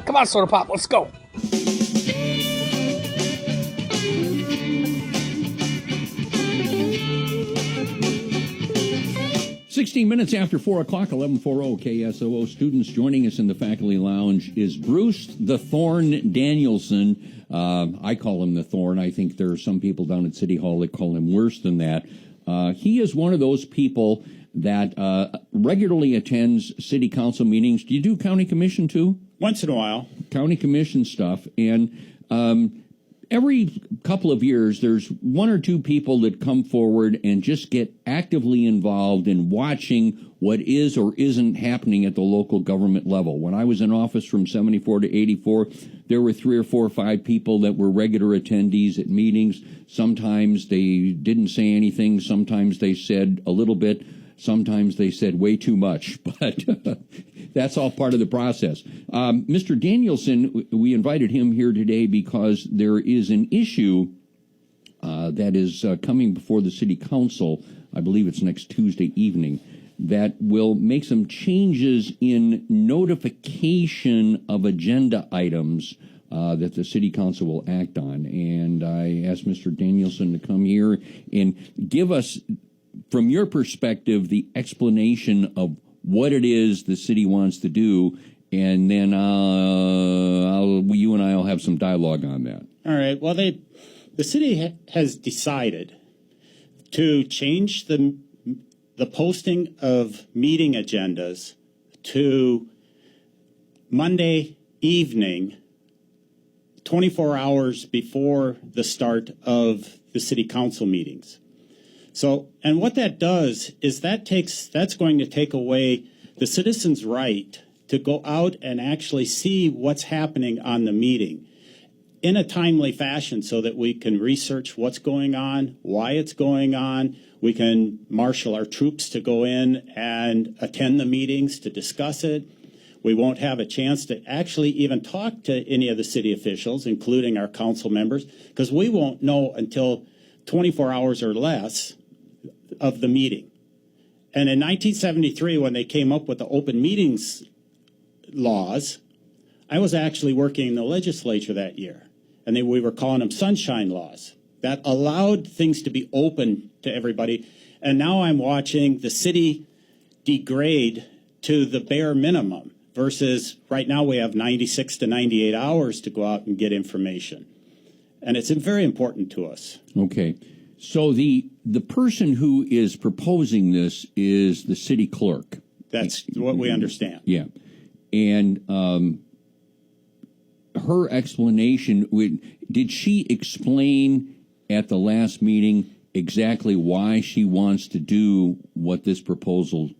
Come on, Soda Pop, let's go. 16 minutes after 4 o'clock, 11:40 KSOO. Students joining us in the faculty lounge is Bruce the Thorn Danielson. I call him the Thorn. I think there are some people down at City Hall that call him worse than that. He is one of those people that regularly attends city council meetings. Do you do county commission too? Once in a while. County commission stuff. And every couple of years, there's one or two people that come forward and just get actively involved in watching what is or isn't happening at the local government level. When I was in office from 74 to 84, there were 3 or 4 or 5 people that were regular attendees at meetings. Sometimes they didn't say anything. Sometimes they said a little bit. Sometimes they said way too much, but that's all part of the process. Mr. Danielson, we invited him here today because there is an issue that is coming before the city council. I believe it's next Tuesday evening, that will make some changes in notification of agenda items that the city council will act on. And I asked Mr. Danielson to come here and give us, from your perspective, the explanation of what it is the city wants to do, and then you and I will have some dialogue on that. All right. Well, the city has decided to change the posting of meeting agendas to Monday evening, 24 hours before the start of the city council meetings. So, and what that does is that's going to take away the citizens' right to go out and actually see what's happening on the meeting in a timely fashion so that we can research what's going on, why it's going on. We can marshal our troops to go in and attend the meetings to discuss it. We won't have a chance to actually even talk to any of the city officials, including our council members, because we won't know until 24 hours or less of the meeting. And in 1973, when they came up with the open meetings laws, I was actually working in the legislature that year. And we were calling them sunshine laws that allowed things to be open to everybody. And now I'm watching the city degrade to the bare minimum versus right now we have 96 to 98 hours to go out and get information. And it's very important to us. Okay. So the person who is proposing this is the city clerk. That's what we understand. Yeah. And her explanation, did she explain at the last meeting exactly why she wants to do what this proposal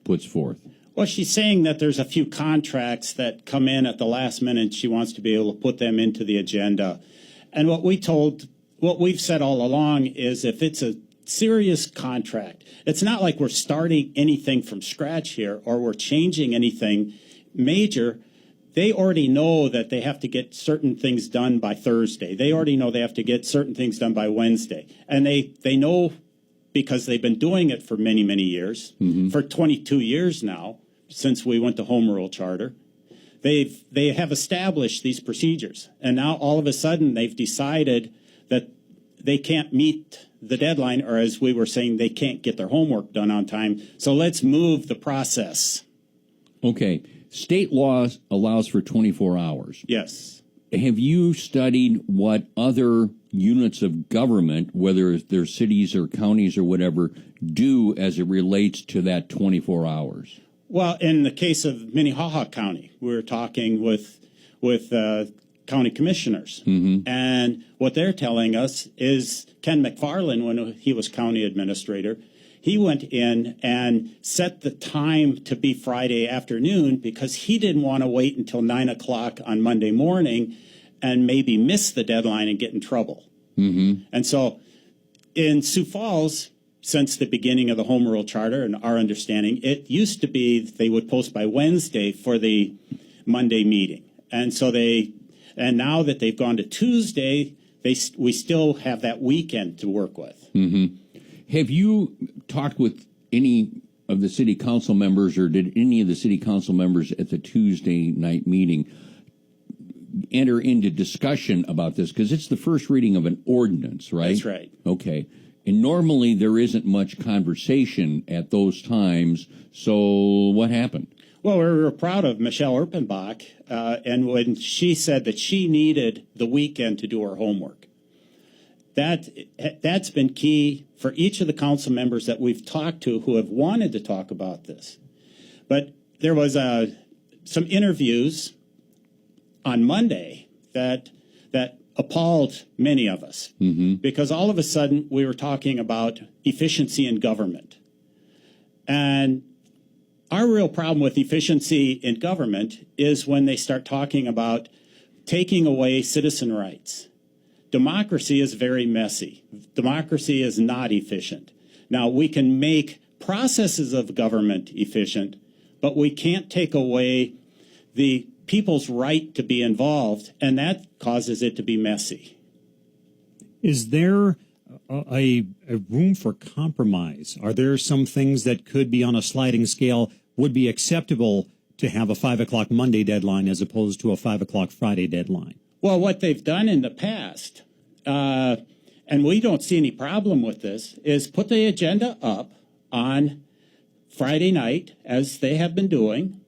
puts forth? Well, she's saying that there's a few contracts that come in at the last minute. She wants to be able to put them into the agenda. And what we've said all along is if it's a serious contract, it's not like we're starting anything from scratch here or we're changing anything major. They already know that they have to get certain things done by Thursday. They already know they have to get certain things done by Wednesday. And they know because they've been doing it for many, many years, for 22 years now, since we went to Home Rule Charter. They have established these procedures. And now all of a sudden they've decided that they can't meet the deadline, or as we were saying, they can't get their homework done on time. So let's move the process. Okay. State law allows for 24 hours. Yes. Have you studied what other units of government, whether they're cities or counties or whatever, do as it relates to that 24 hours? Well, in the case of Minnehaha County, we were talking with county commissioners. And what they're telling us is Ken McFarland, when he was county administrator, he went in and set the time to be Friday afternoon because he didn't want to wait until 9 o'clock on Monday morning and maybe miss the deadline and get in trouble. And so in Sioux Falls, since the beginning of the Home Rule Charter and our understanding, it used to be they would post by Wednesday for the Monday meeting. And so and now that they've gone to Tuesday, we still have that weekend to work with. Have you talked with any of the city council members, or did any of the city council members at the Tuesday night meeting enter into discussion about this because it's the first reading of an ordinance, right? That's right. Okay. And normally there isn't much conversation at those times. So what happened? Well, we were proud of Michelle Erpenbach, and when she said that she needed the weekend to do her homework. That's been key for each of the council members that we've talked to who have wanted to talk about this. But there was some interviews on Monday that appalled many of us because all of a sudden we were talking about efficiency in government. And our real problem with efficiency in government is when they start talking about taking away citizen rights. Democracy is very messy. Democracy is not efficient. Now, we can make processes of government efficient, but we can't take away the people's right to be involved, and that causes it to be messy. Is there a room for compromise? Are there some things that could be on a sliding scale, would be acceptable to have a 5 o'clock Monday deadline as opposed to a 5 o'clock Friday deadline? Well, what they've done in the past, and we don't see any problem with this, is put the agenda up on Friday night, as they have been doing,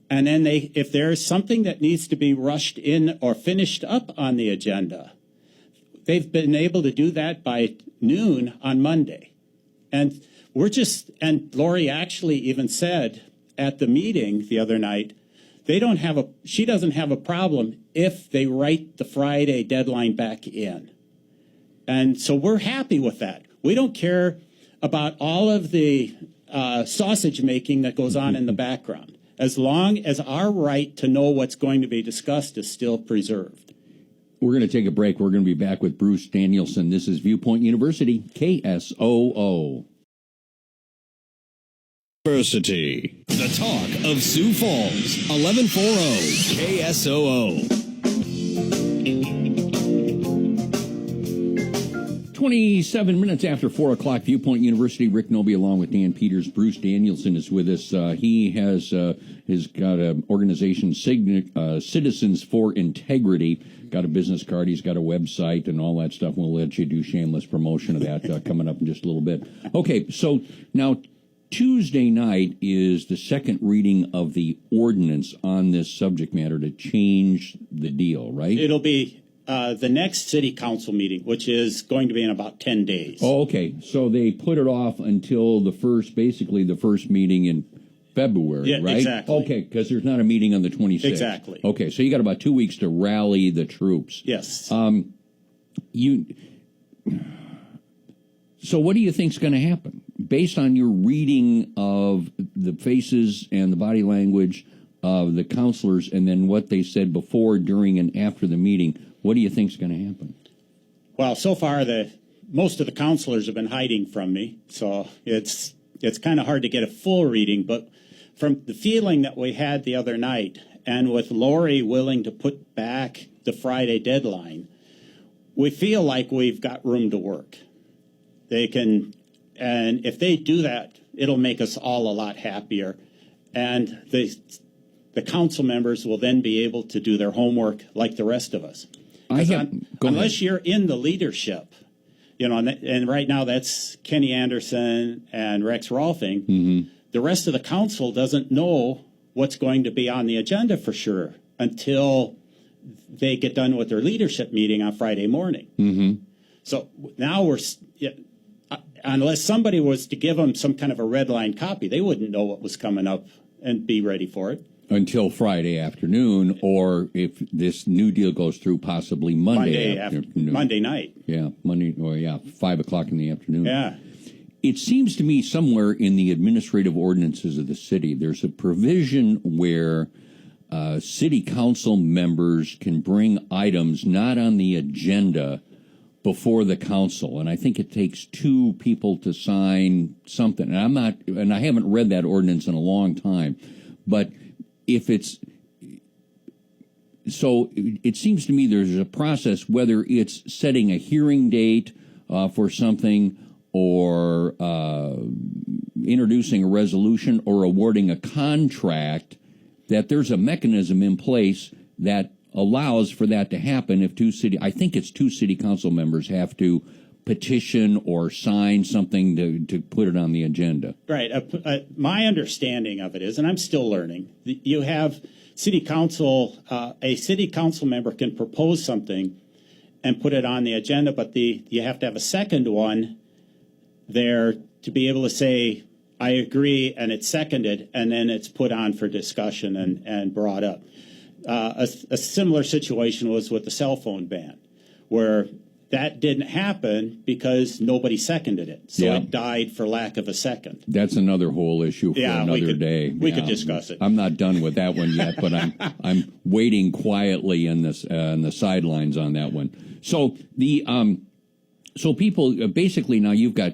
and then if there is something that needs to be rushed in or finished up on the agenda, they've been able to do that by noon on Monday. And Lori actually even said at the meeting the other night, she doesn't have a problem if they write the Friday deadline back in. And so we're happy with that. We don't care about all of the sausage making that goes on in the background, as long as our right to know what's going to be discussed is still preserved. We're going to take a break. We're going to be back with Bruce Danielson. This is Viewpoint University, KSOO. University. The talk of Sioux Falls. 1140 KSOO. 27 minutes after 4 o'clock, Viewpoint University. Rick Knobe along with Dan Peters. Bruce Danielson is with us. He has got an organization, Citizens for Integrity. Got a business card. He's got a website and all that stuff. We'll let you do shameless promotion of that coming up in just a little bit. Okay, so now Tuesday night is the second reading of the ordinance on this subject matter to change the deal, right? It'll be the next city council meeting, which is going to be in about 10 days. Oh, okay. So they put it off until the first meeting in February, yeah, right? Exactly. Okay, because there's not a meeting on the 26th. Exactly. Okay, so you got about 2 weeks to rally the troops. Yes. So what do you think's going to happen? Based on your reading of the faces and the body language of the counselors and then what they said before, during, and after the meeting, what do you think's going to happen? Well, so far, most of the counselors have been hiding from me, so it's kind of hard to get a full reading. But from the feeling that we had the other night, and with Lori willing to put back the Friday deadline, we feel like we've got room to work. They can, and if they do that, it'll make us all a lot happier. And the council members will then be able to do their homework like the rest of us. Unless you're in the leadership, and right now that's Kenny Anderson and Rex Rolfing. Mm-hmm. The rest of the council doesn't know what's going to be on the agenda for sure until they get done with their leadership meeting on Friday morning. Mm-hmm. So now unless somebody was to give them some kind of a red line copy, they wouldn't know what was coming up and be ready for it. Until Friday afternoon, or if this new deal goes through, possibly Monday afternoon. Monday night. Yeah, 5 o'clock in the afternoon. Yeah. It seems to me somewhere in the administrative ordinances of the city, there's a provision where city council members can bring items not on the agenda before the council, and I think it takes 2 people to sign something. And I haven't read that ordinance in a long time, but if it's so, it seems to me there's a process, whether it's setting a hearing date for something, or introducing a resolution, or awarding a contract, that there's a mechanism in place that allows for that to happen if two city council members have to petition or sign something to put it on the agenda. Right. My understanding of it is, and I'm still learning, you have city council, a city council member can propose something and put it on the agenda, but you have to have a second one there to be able to say, I agree, and it's seconded, and then it's put on for discussion and brought up. A similar situation was with the cell phone ban, where that didn't happen because nobody seconded it. So Yeah. it died for lack of a second. That's another whole issue for another day. We could discuss it. I'm not done with that one yet, but I'm waiting quietly in the sidelines on that one. So so people basically now you've got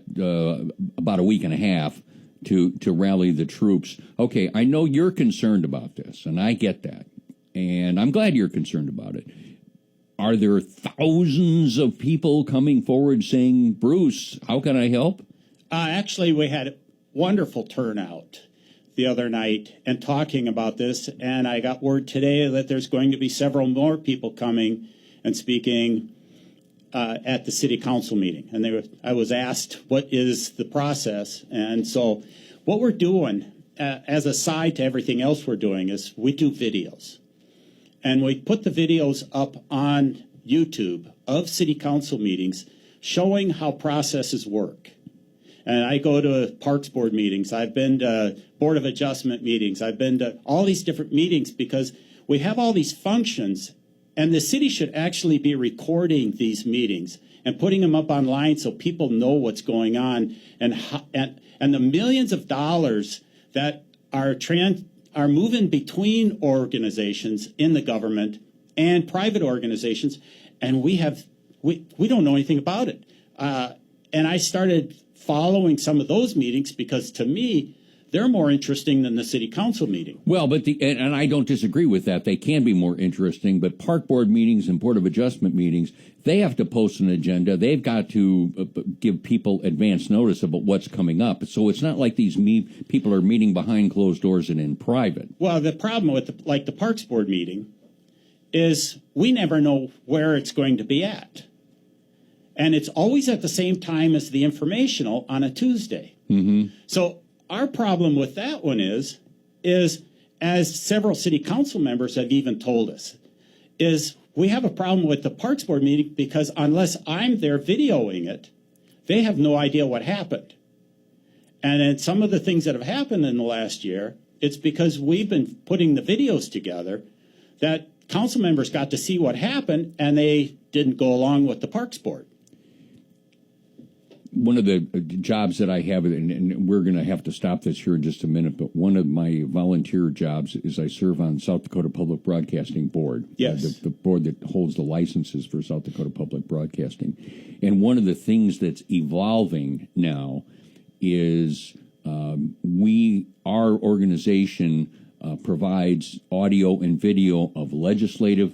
about a week and a half to rally the troops. Okay, I know you're concerned about this, and I get that, and I'm glad you're concerned about it. Are there thousands of people coming forward saying, Bruce, how can I help? Actually, we had a wonderful turnout the other night and talking about this, and I got word today that there's going to be several more people coming and speaking at the city council meeting. And I was asked, what is the process? And so what we're doing, as a side to everything else we're doing, is we do videos. And we put the videos up on YouTube of city council meetings showing how processes work. And I go to Parks Board meetings. I've been to Board of Adjustment meetings. I've been to all these different meetings because we have all these functions, and the city should actually be recording these meetings and putting them up online so people know what's going on and the millions of dollars that are moving between organizations in the government and private organizations, and we don't know anything about it. And I started following some of those meetings because, to me, they're more interesting than the city council meeting. Well, and I don't disagree with that. They can be more interesting, but park board meetings and Board of Adjustment meetings, they have to post an agenda. They've got to give people advance notice about what's coming up. So it's not like these people are meeting behind closed doors and in private. Well, the problem with the Parks Board meeting is we never know where it's going to be at. And it's always at the same time as the informational on a Tuesday. Mm-hmm. So our problem with that one is as several city council members have even told us, is we have a problem with the Parks Board meeting because unless I'm there videoing it, they have no idea what happened. And in some of the things that have happened in the last year, it's because we've been putting the videos together that council members got to see what happened and they didn't go along with the Parks Board. One of the jobs that I have, and we're going to have to stop this here in just a minute, but one of my volunteer jobs is I serve on South Dakota Public Broadcasting Board. Yes. The board that holds the licenses for South Dakota Public Broadcasting. And one of the things that's evolving now is our organization provides audio and video of legislative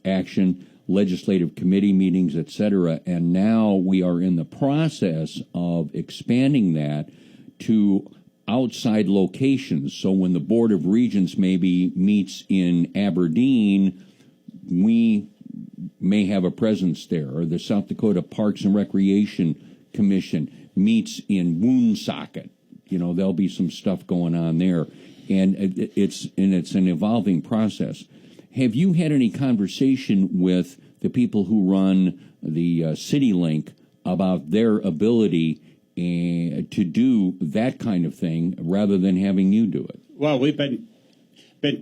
action, legislative committee meetings, et cetera, and now we are in the process of expanding that to outside locations. So when the Board of Regents maybe meets in Aberdeen, we may have a presence there, or the South Dakota Parks and Recreation Commission meets in Woonsocket. You know, there'll be some stuff going on there, and it's an evolving process. Have you had any conversation with the people who run the CityLink about their ability to do that kind of thing rather than having you do it? Well, we've been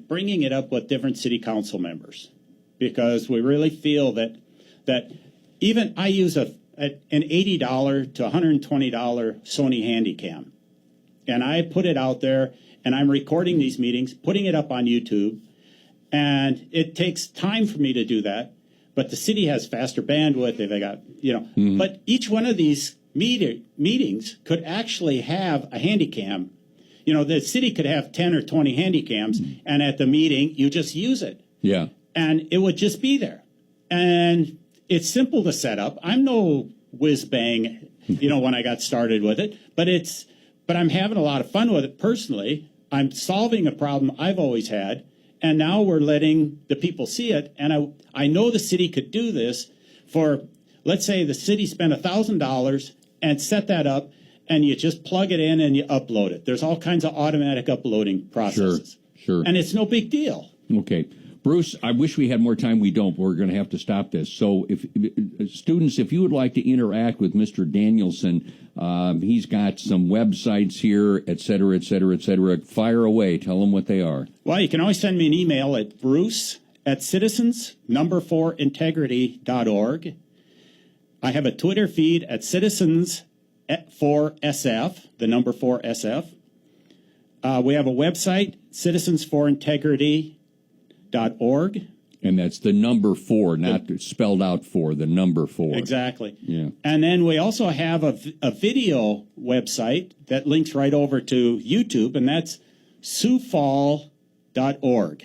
bringing it up with different city council members because we really feel that even I use an $80 to $120 Sony Handycam, and I put it out there, and I'm recording these meetings, putting it up on YouTube. And it takes time for me to do that, but the city has faster bandwidth. They've got, Mm-hmm. But each one of these meetings could actually have a handycam. The city could have 10 or 20 handycams, and at the meeting, you just use it. Yeah. And it would just be there. And it's simple to set up. I'm no whiz bang, when I got started with it, but I'm having a lot of fun with it personally. I'm solving a problem I've always had. And now we're letting the people see it. And I know the city could do this for, let's say the city spent $1,000 and set that up, and you just plug it in and you upload it. There's all kinds of automatic uploading processes. Sure. And it's no big deal. Okay. Bruce, I wish we had more time. We don't, but we're going to have to stop this. So if students, if you would like to interact with Mr. Danielson, he's got some websites here, et cetera, et cetera, et cetera. Fire away. Tell them what they are. Well, you can always send me an email at bruce@citizens4integrity.org. I have a Twitter feed at citizens4SF, the number 4SF. We have a website, citizens4integrity.org. And that's the number 4, not spelled out 4, the number 4. Exactly. Yeah. And then we also have a video website that links right over to YouTube, and that's SiouxFall.org.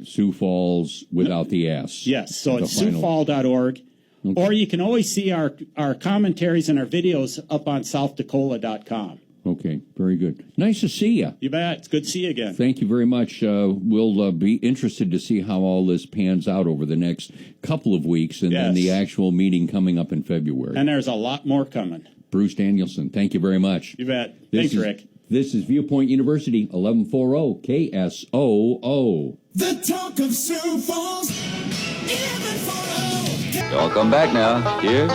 Sioux Falls without the S. Yes, so it's The final- SiouxFall.org. Okay. Or you can always see our commentaries and our videos up on SouthDakota.com. Okay, very good. Nice to see you. You bet. It's good to see you again. Thank you very much. We'll be interested to see how all this pans out over the next couple of weeks and then the actual meeting coming up in February. And there's a lot more coming. Bruce Danielson, thank you very much. You bet. Thanks, Rick. This is Viewpoint University, 1140 KSOO. The talk of Sioux Falls, 1140. Y'all come back now. Here